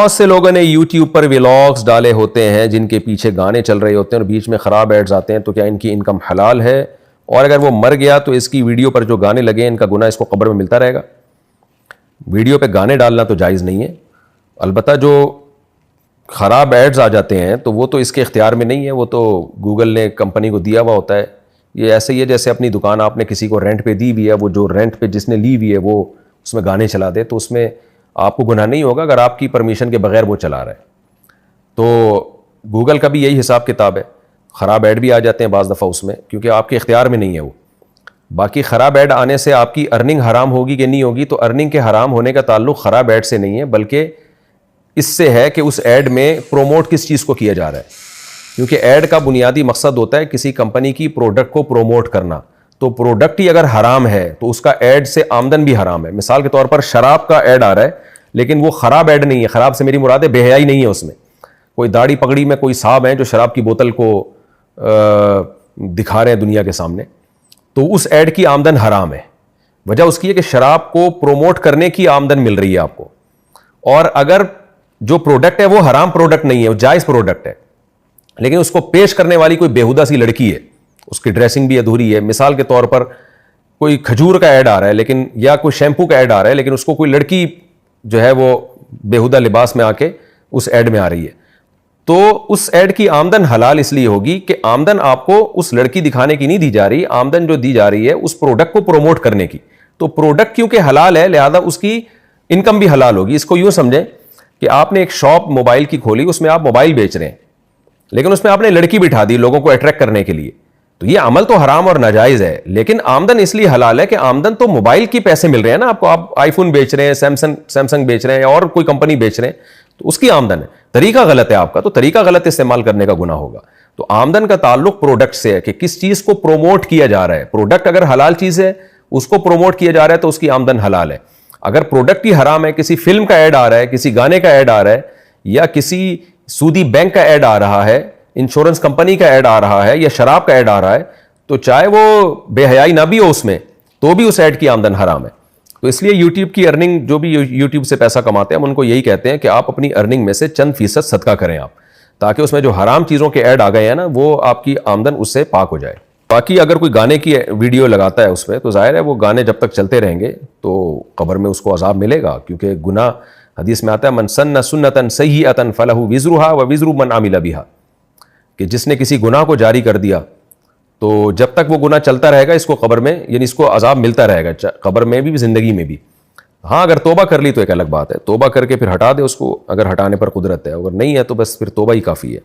بہت سے لوگوں نے یوٹیوب پر ولاگز ڈالے ہوتے ہیں جن کے پیچھے گانے چل رہے ہوتے ہیں اور بیچ میں خراب ایڈز آتے ہیں, تو کیا ان کی انکم حلال ہے؟ اور اگر وہ مر گیا تو اس کی ویڈیو پر جو گانے لگے ان کا گناہ اس کو قبر میں ملتا رہے گا؟ ویڈیو پہ گانے ڈالنا تو جائز نہیں ہے. البتہ جو خراب ایڈز آ جاتے ہیں تو وہ تو اس کے اختیار میں نہیں ہے, وہ تو گوگل نے کمپنی کو دیا ہوا ہوتا ہے. یہ ایسے ہی ہے جیسے اپنی دکان آپ نے کسی کو رینٹ پہ دی ہوئی ہے, وہ جو رینٹ پہ جس نے لی ہوئی ہے وہ اس میں گانے چلا دے, تو اس میں آپ کو گناہ نہیں ہوگا اگر آپ کی پرمیشن کے بغیر وہ چلا رہا ہے. تو گوگل کا بھی یہی حساب کتاب ہے, خراب ایڈ بھی آ جاتے ہیں بعض دفعہ اس میں, کیونکہ آپ کے اختیار میں نہیں ہے وہ. باقی خراب ایڈ آنے سے آپ کی ارننگ حرام ہوگی کہ نہیں ہوگی, تو ارننگ کے حرام ہونے کا تعلق خراب ایڈ سے نہیں ہے, بلکہ اس سے ہے کہ اس ایڈ میں پروموٹ کس چیز کو کیا جا رہا ہے. کیونکہ ایڈ کا بنیادی مقصد ہوتا ہے کسی کمپنی کی پروڈکٹ کو پروموٹ کرنا, تو پروڈکٹ ہی اگر حرام ہے تو اس کا ایڈ سے آمدن بھی حرام ہے. مثال کے طور پر شراب کا ایڈ آ رہا ہے لیکن وہ خراب ایڈ نہیں ہے, خراب سے میری مراد ہے بے حیائی نہیں ہے اس میں, کوئی داڑھی پگڑی میں کوئی صاحب ہیں جو شراب کی بوتل کو دکھا رہے ہیں دنیا کے سامنے, تو اس ایڈ کی آمدن حرام ہے. وجہ اس کی ہے کہ شراب کو پروموٹ کرنے کی آمدن مل رہی ہے آپ کو, اور اگر جو پروڈکٹ ہے وہ حرام پروڈکٹ نہیں ہے, وہ جائز پروڈکٹ ہے, لیکن اس کو پیش کرنے والی کوئی بیہودہ سی لڑکی ہے, اس کی ڈریسنگ بھی ادھوری ہے. مثال کے طور پر کوئی کھجور کا ایڈ آ رہا ہے لیکن, یا کوئی شیمپو کا ایڈ آ رہا ہے لیکن اس کو کوئی لڑکی جو ہے وہ بیہودہ لباس میں آ کے اس ایڈ میں آ رہی ہے, تو اس ایڈ کی آمدن حلال اس لیے ہوگی کہ آمدن آپ کو اس لڑکی دکھانے کی نہیں دی جا رہی, آمدن جو دی جا رہی ہے اس پروڈکٹ کو پروموٹ کرنے کی. تو پروڈکٹ کیونکہ حلال ہے لہذا اس کی انکم بھی حلال ہوگی. اس کو یوں سمجھیں کہ آپ نے ایک شاپ موبائل کی کھولی, اس میں آپ موبائل بیچ رہے ہیں لیکن اس میں آپ نے لڑکی بٹھا دی لوگوں کو اٹریکٹ کرنے کے لیے, تو یہ عمل تو حرام اور ناجائز ہے, لیکن آمدن اس لیے حلال ہے کہ آمدن تو موبائل کی پیسے مل رہے ہیں نا آپ کو, آپ آئی فون بیچ رہے ہیں, سیمسنگ بیچ رہے ہیں اور کوئی کمپنی بیچ رہے ہیں, تو اس کی آمدن ہے. طریقہ غلط ہے آپ کا, تو طریقہ غلط استعمال کرنے کا گناہ ہوگا. تو آمدن کا تعلق پروڈکٹ سے ہے کہ کس چیز کو پروموٹ کیا جا رہا ہے. پروڈکٹ اگر حلال چیز ہے اس کو پروموٹ کیا جا رہا ہے تو اس کی آمدن حلال ہے. اگر پروڈکٹ ہی حرام ہے, کسی فلم کا ایڈ آ رہا ہے, کسی گانے کا ایڈ آ رہا ہے, یا کسی سودی بینک کا ایڈ آ رہا ہے, انشورنس کمپنی کا ایڈ آ رہا ہے, یا شراب کا ایڈ آ رہا ہے, تو چاہے وہ بے حیائی نہ بھی ہو اس میں, تو بھی اس ایڈ کی آمدن حرام ہے. تو اس لیے یوٹیوب کی ارننگ, جو بھی یوٹیوب سے پیسہ کماتے ہیں ہم ان کو یہی کہتے ہیں کہ آپ اپنی ارننگ میں سے چند فیصد صدقہ کریں آپ, تاکہ اس میں جو حرام چیزوں کے ایڈ آ گئے ہیں نا وہ آپ کی آمدن اس سے پاک ہو جائے. باقی اگر کوئی گانے کی ویڈیو لگاتا ہے اس میں, تو ظاہر ہے وہ گانے جب تک چلتے رہیں گے تو قبر میں اس کو عذاب ملے گا, کیونکہ گناہ حدیث میں آتا ہے من سن سنتا سیئۃ فلہ وزرھا ووزر من عمل بھا, کہ جس نے کسی گناہ کو جاری کر دیا تو جب تک وہ گناہ چلتا رہے گا اس کو قبر میں, یعنی اس کو عذاب ملتا رہے گا قبر میں بھی زندگی میں بھی. ہاں اگر توبہ کر لی تو ایک الگ بات ہے, توبہ کر کے پھر ہٹا دے اس کو اگر ہٹانے پر قدرت ہے, اگر نہیں ہے تو بس پھر توبہ ہی کافی ہے.